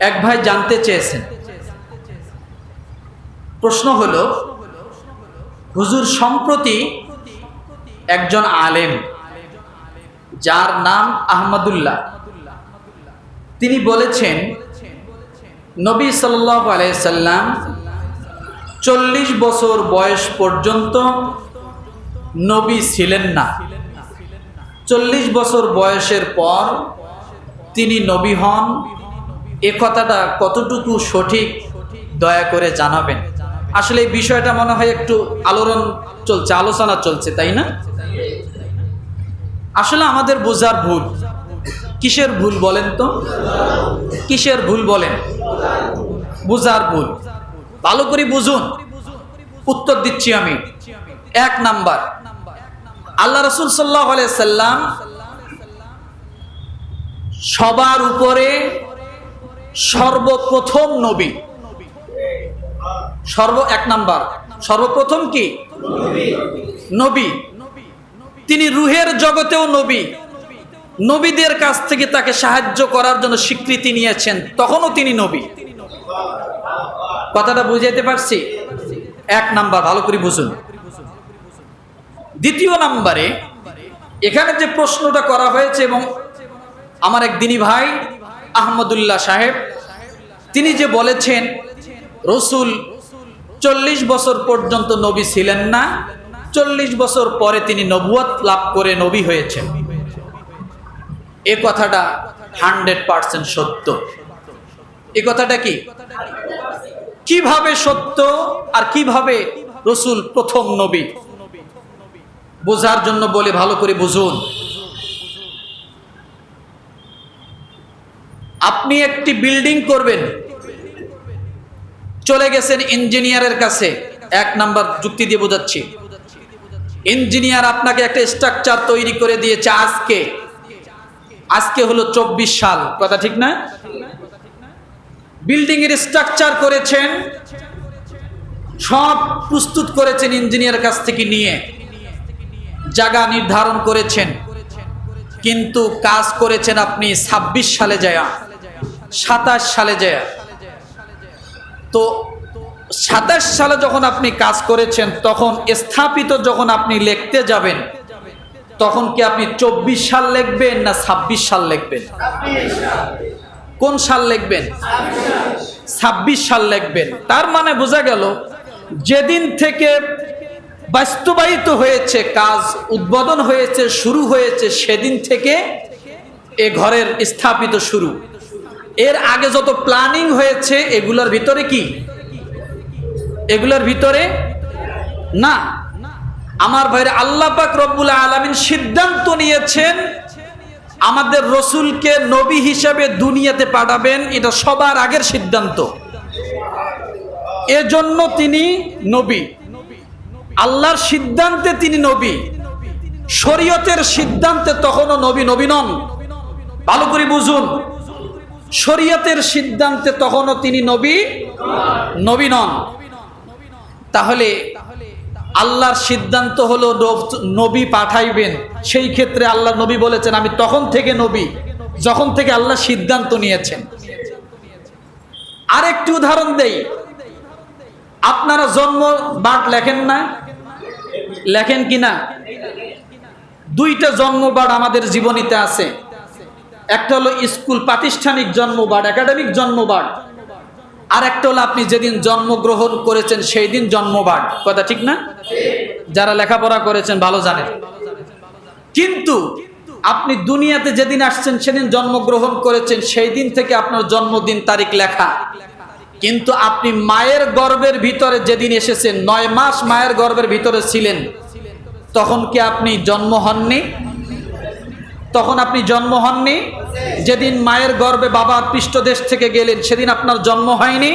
এক ভাই জানতে চেয়েছেন, প্রশ্ন হলো, হুজুর সম্প্রতি একজন আলেম যার নাম আহমদুল্লাহ, তিনি বলেছেন নবী সাল্লাল্লাহু আলাইহি সাল্লাম 40 বছর বয়স পর্যন্ত নবী ছিলেন না, 40 বছর বয়সের পর তিনি নবী হন। এ কথাটা কতটুকু সঠিক দয়া করে জানাবেন। আসলে এই বিষয়টা মনে হয় একটু আলোচনা চলছে, তাই না? আসলে আমাদের বোঝার ভুল। কিসের ভুল বলেন তো? কিসের ভুল বলেন? বোঝার ভুল। ভালো করে বুঝুন, উত্তর দিচ্ছি আমি। 1 নাম্বার, আল্লাহ রাসূল সাল্লাল্লাহু আলাইহি সাল্লাম সবার উপরে সর্বপ্রথম নবী। 1 নাম্বার, সর্বপ্রথম কি? নবী। তিনি রূহের জগতেও নবী। নবীদের কাছ থেকে তাকে সাহায্য করার জন্য স্বীকৃতি নিয়েছেন, তখনও তিনি নবী। কথাটা বুঝাইতে পারছি? 1 নাম্বার, ভালো করে বুঝুন। 2 নাম্বারে, এখানে যে প্রশ্নটা করা হয়েছে, এবং আমার এক দিনী ভাই আহমদুল্লাহ সাহেব, তিনি যে বলেছেন রসুল 40 বছর পর্যন্ত নবী ছিলেন না, 40 বছর পরে তিনি নবুয়ত লাভ করে নবী হয়েছেন, এ কথাটা 100% সত্য। এ কথাটা কি কিভাবে সত্য আর কিভাবে রসুল প্রথম নবী, বোঝার জন্য বলে ভালো করে বুঝুন। আপনি একটি বিল্ডিং করবেন, চলে গেছেন ইঞ্জিনিয়ারের কাছে। 1 নাম্বার যুক্তি দিয়ে বোঝাচ্ছি। ইঞ্জিনিয়ার আপনাকে একটা স্ট্রাকচার তৈরি করে দিয়েছে আজকে হলো 24 সাল, কথা ঠিক না? বিল্ডিং এর স্ট্রাকচার করেছেন, সব প্রস্তুত করেছেন ইঞ্জিনিয়ারের কাছ থেকে নিয়ে, জায়গা নির্ধারণ করেছেন, কিন্তু কাজ করেছেন আপনি 26 সালে যায়, 27 সালে যায়। তো 27 সালে যখন আপনি কাজ করেছেন, তখন স্থাপিত যখন আপনি লিখতে যাবেন, তখন কি আপনি 24 সাল লিখবেন না 26 সাল লিখবেন? কোন সাল লিখবেন? 26 সাল লিখবেন। তার মানে বোঝা গেল, যেদিন থেকে বাস্তবায়িত হয়েছে, কাজ উদ্বোধন হয়েছে, শুরু হয়েছে, সেদিন থেকে এ ঘরের স্থাপিত শুরু। এর আগে যত প্ল্যানিং হয়েছে, এগুলোর ভিতরে কি? এগুলোর ভিতরে না। আমার ভাইরা, আল্লাহ পাক রব্বুল আলামিন সিদ্ধান্ত নিয়েছেন আমাদের রসুলকে নবী হিসেবে দুনিয়াতে পাঠাবেন, এটা সবার আগের সিদ্ধান্ত। এজন্য তিনি নবী, আল্লাহর সিদ্ধান্তে তিনি নবী। শরীয়তের সিদ্ধান্তে তখনও নবী নন। ভালো করে বুঝুন, শরীয়তের সিদ্ধান্তে তখনও তিনি নবী নন। তাহলে আল্লাহর সিদ্ধান্ত হলো নবী পাঠাইবেন, সেই ক্ষেত্রে আল্লাহ নবী বলেছেন আমি তখন থেকে নবী যখন থেকে আল্লাহ সিদ্ধান্ত নিয়েছেন। আরেকটি উদাহরণ দেই, আপনারা জন্ম বার্ড লেখেন না? লেখেন কিনা? 2টা জন্ম বার্ড আমাদের জীবনীতে আছে। একটা হলো স্কুল প্রাতিষ্ঠানিক জন্ম বার্ড, একাডেমিক জন্ম বার্ড। আর একটা হলো আপনি যেদিন জন্মগ্রহণ করেছেন সেই দিন জন্ম বার্ড, কথা ঠিক না? যারা লেখাপড়া করেছেন ভালো জানেন। কিন্তু আপনি দুনিয়াতে যেদিন আসছেন, সেদিন জন্মগ্রহণ করেছেন, সেই দিন থেকে আপনার জন্মদিন তারিখ লেখা। কিন্তু আপনি মায়ের গর্ভের ভিতরে যেদিন এসেছেন, 9 মাস মায়ের গর্ভের ভিতরে ছিলেন, তখন কি আপনি জন্ম হননি? তখন আপনি জন্ম হননি? যেদিন মায়ের গর্ভে বাবার পৃষ্ঠদেশ থেকে গেলেন, সেদিন আপনার জন্ম হয়নি?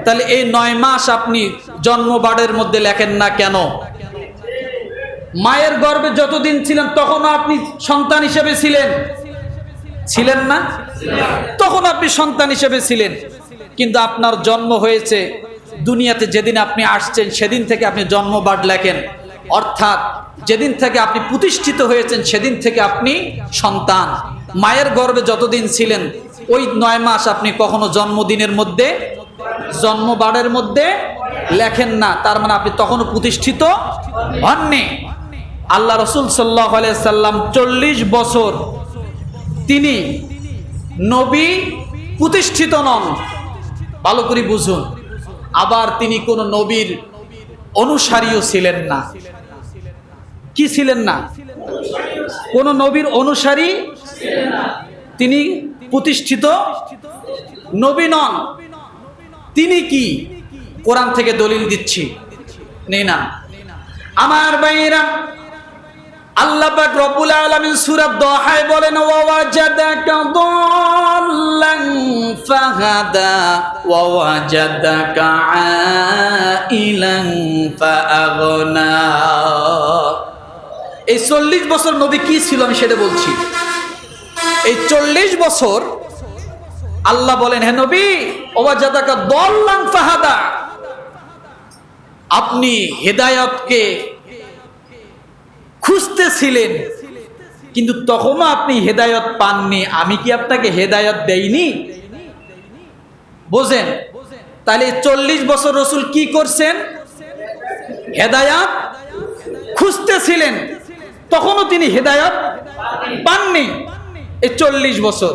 তাহলে এই 9 মাস আপনি জন্ম বার্ডের মধ্যে লেখেন না কেন? মায়ের গর্ভে যতদিন ছিলেন তখনও আপনি সন্তান হিসেবে ছিলেন না? তখন আপনি সন্তান হিসেবে ছিলেন, কিন্তু আপনার জন্ম হয়েছে দুনিয়াতে যেদিন আপনি আসছেন, সেদিন থেকে আপনি জন্ম বার্ড লেখেন। অর্থাৎ যেদিন থেকে আপনি প্রতিষ্ঠিত হয়েছেন, সেদিন থেকে আপনি সন্তান। মায়ের গর্ভে যতদিন ছিলেন ওই 9 মাস আপনি কখনো জন্মদিনের মধ্যে, জন্মবারের মধ্যে লেখেন না, তার মানে আপনি তখনও প্রতিষ্ঠিত হননি। আল্লাহ রসুল সাল্লাল্লাহু আলাইহি সাল্লাম 40 বছর তিনি নবী প্রতিষ্ঠিত নন, ভালো করে বুঝুন। আবার তিনি কোন নবীর অনুসারীও ছিলেন না। কি ছিলেন না? কোন নবীর অনুসারী তিনি প্রতিষ্ঠিত নবী নন। তিনি কি? কোরআন থেকে দলিল দিচ্ছি, নেই না আমার ভাইরা। আল্লাহ পাক রব্বুল আলামিন সূরা দোহায় বলেন, ওয়াজাদাকা দাল্লান ফাহাদা ওয়াজাদাকা আইলান ফাআগনা। এই 40 বছর নবী কি ছিল আমি সেটা বলছি। এই 40 বছর আল্লাহ বলেন, হে নবী, ওয়াজাদাকা দাল্লান ফাহাদা, আপনি হেদায়েতকে খুঁজতেছিলেন, কিন্তু তখনও আপনি হেদায়েত পাননি। আমি কি আপনাকে হেদায়েত দেইনি? বোঝেন? তাহলে 40 বছর রাসূল কি করছেন? হেদায়েত খুঁজতেছিলেন, তখনও তিনি হেদায়েত পাননি। এই 40 বছর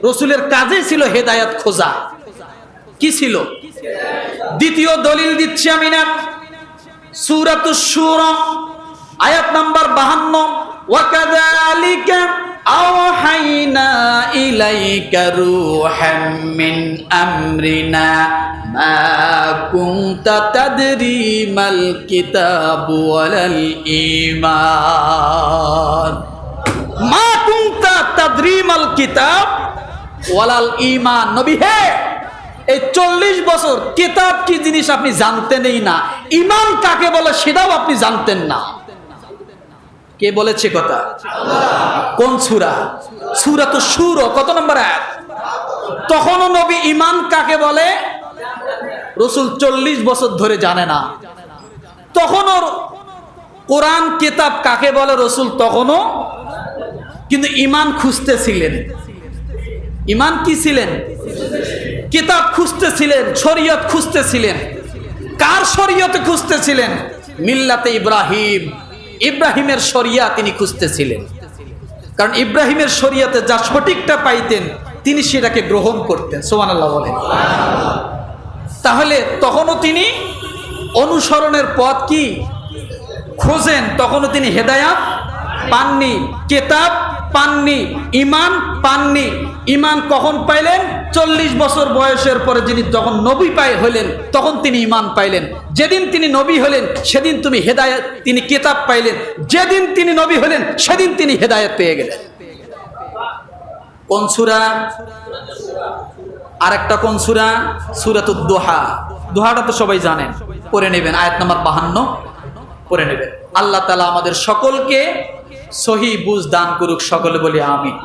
রাসূলের কাজই ছিল হেদায়েত খোঁজা। কি ছিল? দ্বিতীয় দলিল দিচ্ছি আমি না, সূরাতুশ শূরা আয়াত নাম্বার 52, ওয়াকাযালিকা আওহাইনা ইলাইকা রূহাম মিন আমরিনা মা কুনতা তাদরি মাল কিতাবু ওয়ালাল ঈমান। মা কুনতা তাদরি মাল কিতাব ওয়ালাল ঈমান। নবী হে, এই 40 বছর কিতাব কি জিনিস আপনি জানতেনই না, ঈমান কাকে বলে সেটাও আপনি জানতেন না। কে বলেছে কথা? কোন সূরা? সূরাতুশ শূরা কত নম্বর আয়াত? তখনও নবী ঈমান কাকে বলে রাসূল 40 বছর ধরে জানে না। তখনও কোরআন কিতাব কাকে বলে রাসূল তখনও, কিন্তু ঈমান খুঁজতেছিলেন। ঈমান কি ছিলেন? কিতাব খুঁজতেছিলেন, শরীয়ত খুঁজতেছিলেন। কার শরীয়তে খুঁজতেছিলেন? মিল্লাতে ইব্রাহিম, ইব্রাহিমের শরিয়া তিনি খুঁজতেছিলেন। কারণ ইব্রাহিমের শরিয়াতে যা সঠিকটা পাইতেন তিনি সেটাকে গ্রহণ করতেন। সুবহানাল্লাহ বলেন। তাহলে তখনও তিনি অনুসরণের পথ কি খোঁজেন, তখনও তিনি হেদায়েত পাননি, কিতাব পাননি, ঈমান পাননি। ঈমান কখন পাইলেন? 40 বছর বয়সের পরে যিনি যখন নবী হলেন তখন তিনি ঈমান পাইলেন। যেদিন তিনি নবী হলেন সেদিন তুমি হেদায়েত, তিনি কিতাব পাইলেন। যেদিন তিনি নবী হলেন সেদিন তিনি হেদায়েত পেয়ে গেলেন। কোন সূরা? আরেকটা কোন সূরা? সূরাতুদ দোহা। দোহাটা তো সবাই জানেন, পড়ে নেবেন, আয়াত নাম্বার 52 পড়ে নেবেন। আল্লাহ তাআলা আমাদের সকলকে সহি বুঝ দান করুক, সকলে বলি আমিন।